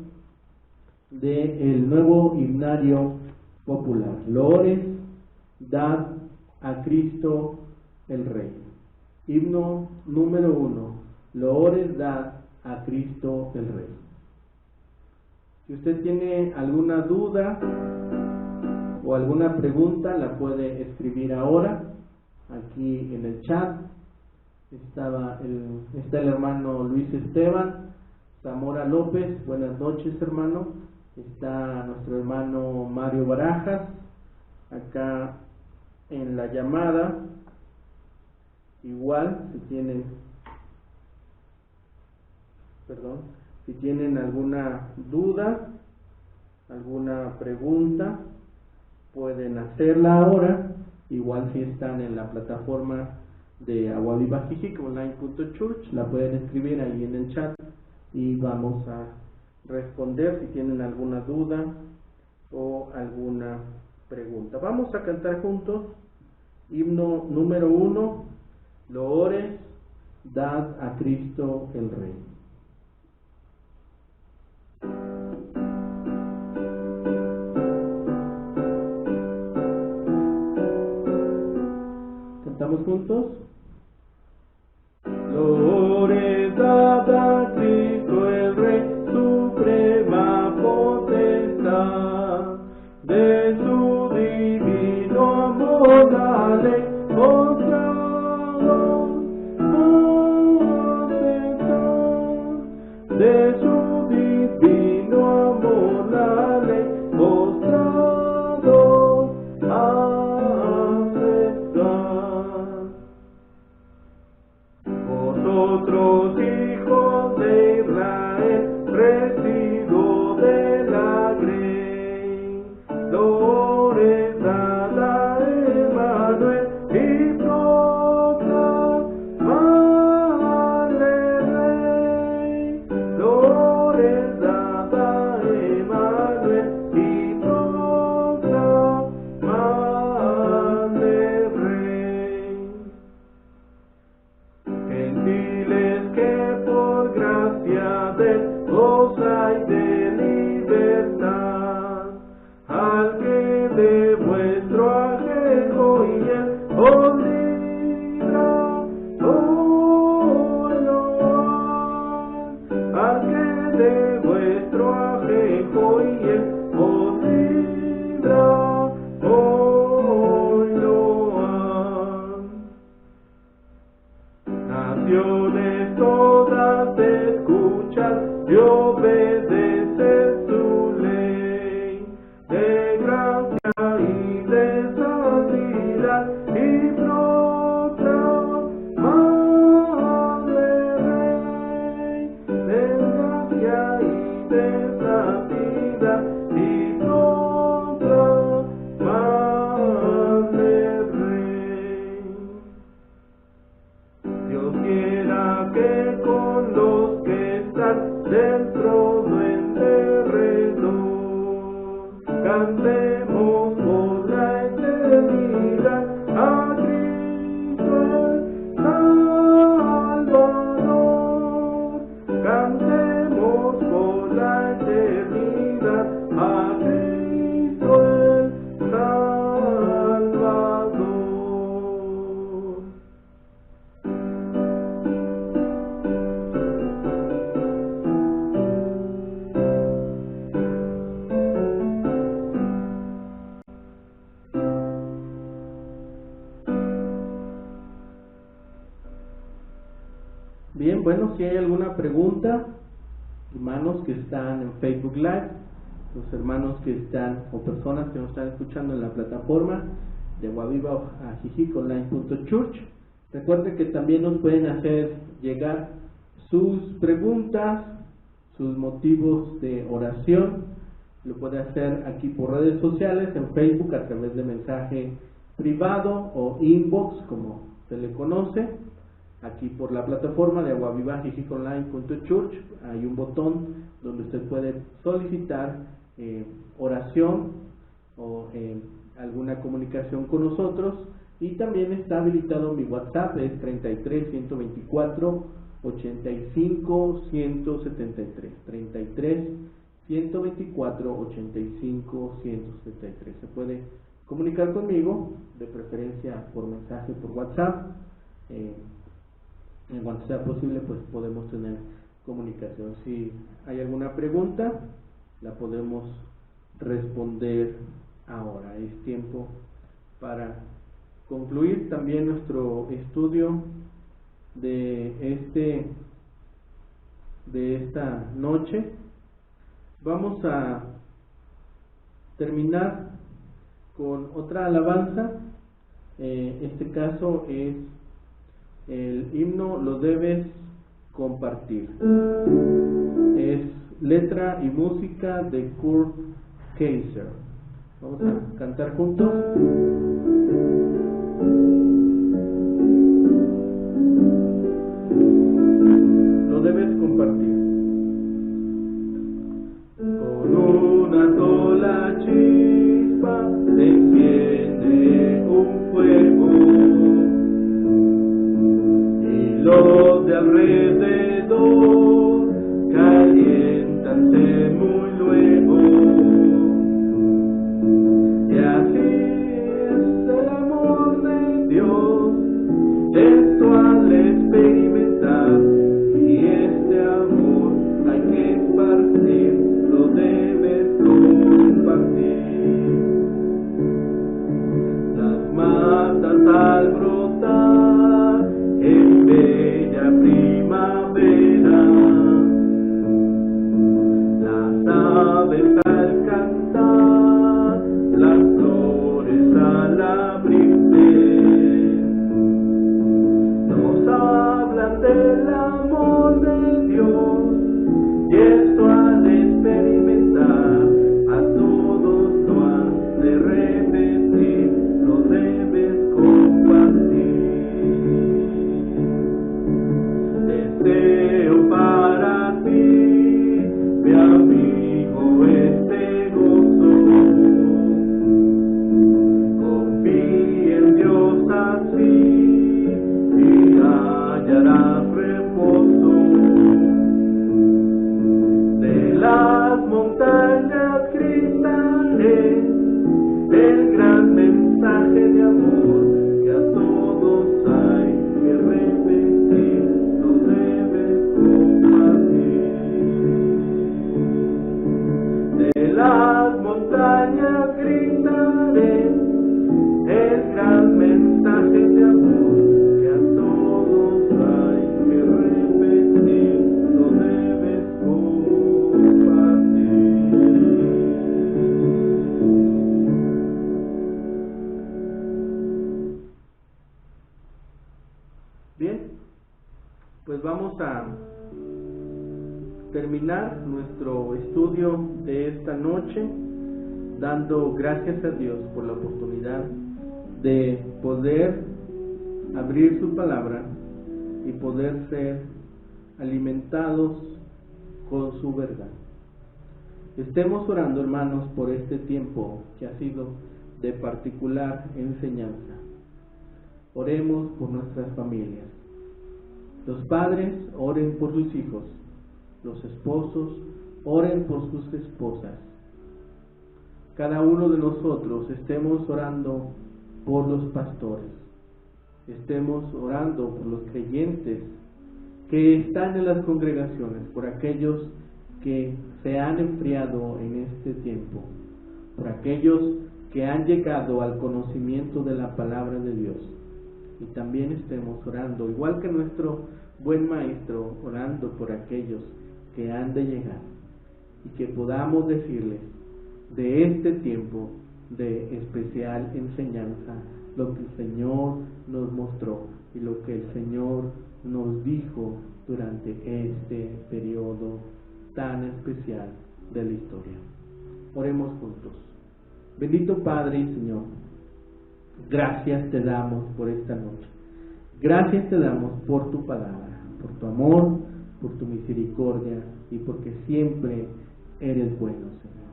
del nuevo himnario popular. Loores, dad a Cristo el Rey. Himno número 1. Loores, dad a Cristo el Rey. Si usted tiene alguna duda o alguna pregunta, la puede escribir ahora aquí en el chat. Está el hermano Luis Esteban Zamora López. Buenas noches, hermano. Está nuestro hermano Mario Barajas acá en la llamada. Igual, si tienen alguna duda, alguna pregunta, pueden hacerla ahora. Igual si están en la plataforma de Agua Viva Jijic Online.church, la pueden escribir ahí en el chat y vamos a responder si tienen alguna duda o alguna pregunta. Vamos a cantar juntos himno número 1, Loores, dad a Cristo el Rey. ¿Cantamos juntos? Loores, dad a Cristo el Rey, suprema potestad, de su divino amor la ley mostrado, de su divino amor la ley mostrado, vosotros hijos de Israel, residuo de la grey, loores dad a Emmanuel y proclamadle Rey, loores dad a Emmanuel y proclamadle Rey. Gentiles que por gracia de gozáis de libertad, al que de vuestro ajejo y el os libra, al que de vuestro ajejo y el os libra, naciones todas escuchan y obedecen su ley, de gracia y de santidad, y proclamadle Rey, de gracia y de santidad, y proclamadle Rey. Dios quiera que con los que están del trono en derredor cantemos por la eternidad a Cristo el Salvador. Cantemos por la eternidad a Cristo el Salvador. Bien, bueno, si hay alguna pregunta, hermanos que están en Facebook Live, los hermanos que están o personas que nos están escuchando en la plataforma de Agua Viva Jijic Online.church, recuerden que también nos pueden hacer llegar sus preguntas, sus motivos de oración. Lo puede hacer aquí por redes sociales, en Facebook a través de mensaje privado o inbox, como se le conoce. aquí por la plataforma de aguavivajijiconline.church. Hay un botón donde usted puede solicitar oración o alguna comunicación con nosotros, y también está habilitado mi WhatsApp, es 33 124 85 173, 33 124 85 173. Se puede comunicar conmigo, de preferencia por mensaje por WhatsApp. En cuanto sea posible, pues podemos tener comunicación. Si hay alguna pregunta, la podemos responder ahora. Es tiempo para concluir también nuestro estudio de esta noche. Vamos a terminar con otra alabanza. Este caso es el himno Lo Debes Compartir. Es letra y música de Kurt Kaiser. Vamos a cantar juntos. Lo debes compartir. Con una sola chispa se enciende un fuego, y los de alrededor caliéntanse muy luego. Y así es el amor de Dios, esto al experimentar, y este amor hay que esparcir, lo debes compartir. Las matas al brotar en bella primavera, las aves al cantar, las flores al abrirse, nos hablan del amor de Dios, y esto al experimentar a todos lo has de repetir, lo debes compartir. Deseo para ti, mi amigo, este gozo. Confía en Dios así y hallarás reposo. De las montañas cristales, el gran mensaje de amor que a todos hay que repetir, lo debes compartir. De las montañas cristales, el gran mensaje de amor que a todos hay que repetir, lo debes compartir. Bien, pues vamos a terminar nuestro estudio de esta noche dando gracias a Dios por la oportunidad de poder abrir su palabra y poder ser alimentados con su verdad. Estemos orando, hermanos, por este tiempo que ha sido de particular enseñanza. Oremos por nuestras familias. Los padres oren por sus hijos, los esposos oren por sus esposas. Cada uno de nosotros estemos orando por los pastores, estemos orando por los creyentes que están en las congregaciones, por aquellos que se han enfriado en este tiempo, por aquellos que han llegado al conocimiento de la palabra de Dios. Y también estemos orando, igual que nuestro buen maestro, orando por aquellos que han de llegar, y que podamos decirles de este tiempo de especial enseñanza lo que el Señor nos mostró y lo que el Señor nos dijo durante este periodo tan especial de la historia. Oremos juntos. Bendito Padre y Señor, gracias te damos por esta noche. Gracias te damos por tu palabra, por tu amor, por tu misericordia y porque siempre eres bueno, Señor.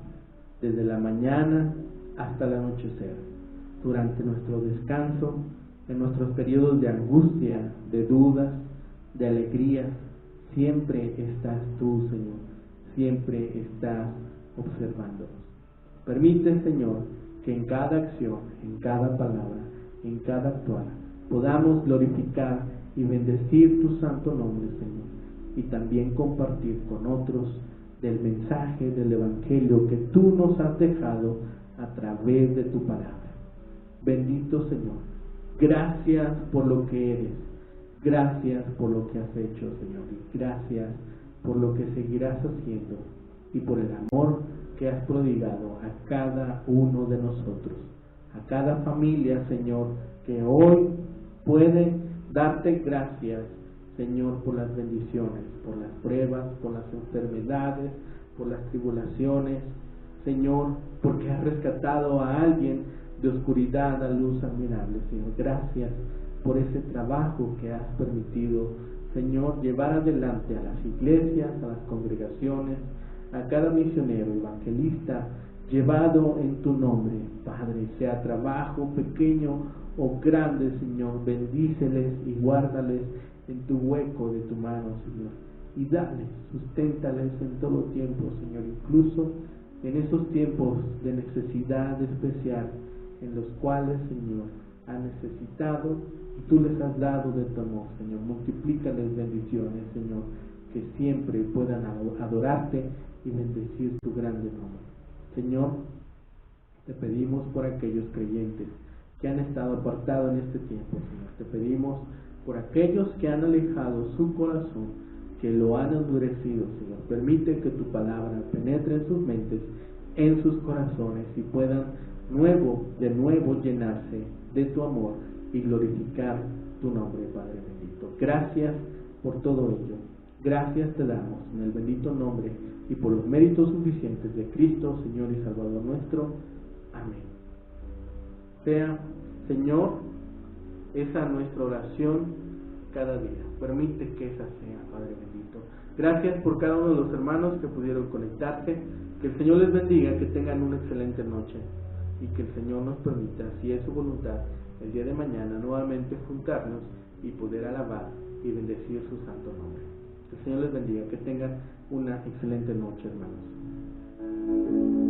Desde la mañana hasta el anochecer, durante nuestro descanso, en nuestros periodos de angustia, de dudas, de alegría, siempre estás tú, Señor, siempre estás observándonos. Permite, Señor, que en cada acción, en cada palabra, en cada actuar, podamos glorificar y bendecir tu santo nombre, Señor, y también compartir con otros del mensaje del Evangelio que tú nos has dejado a través de tu palabra. Bendito Señor, gracias por lo que eres, gracias por lo que has hecho, Señor, y gracias por lo que seguirás haciendo y por el amor que has prodigado a cada uno de nosotros, a cada familia, Señor, que hoy puede darte gracias, Señor, por las bendiciones, por las pruebas, por las enfermedades, por las tribulaciones, Señor, porque has rescatado a alguien de oscuridad a luz admirable, Señor. Gracias por ese trabajo que has permitido, Señor, llevar adelante a las iglesias, a las congregaciones, a cada misionero, evangelista, llevado en tu nombre, Padre, sea trabajo pequeño o grande, Señor, bendíceles y guárdales en tu hueco de tu mano, Señor, y dales, susténtales en todo tiempo, Señor, incluso en esos tiempos de necesidad especial en los cuales, Señor, han necesitado y tú les has dado de tu amor, Señor. Multiplícales bendiciones, Señor, que siempre puedan adorarte y bendecir tu grande nombre. Señor, te pedimos por aquellos creyentes que han estado apartados en este tiempo, Señor. Te pedimos por aquellos que han alejado su corazón, que lo han endurecido, Señor. Permite que tu palabra penetre en sus mentes, en sus corazones, y puedan de nuevo llenarse de tu amor y glorificar tu nombre, Padre bendito. Gracias por todo ello. Gracias te damos en el bendito nombre y por los méritos suficientes de Cristo, Señor y Salvador nuestro. Amén. Sea, Señor, esa nuestra oración cada día. Permite que esa sea, Padre bendito. Gracias por cada uno de los hermanos que pudieron conectarse. Que el Señor les bendiga, que tengan una excelente noche y que el Señor nos permita, si es su voluntad, el día de mañana nuevamente juntarnos y poder alabar y bendecir su santo nombre. Que el Señor les bendiga, que tengan una excelente noche, hermanos.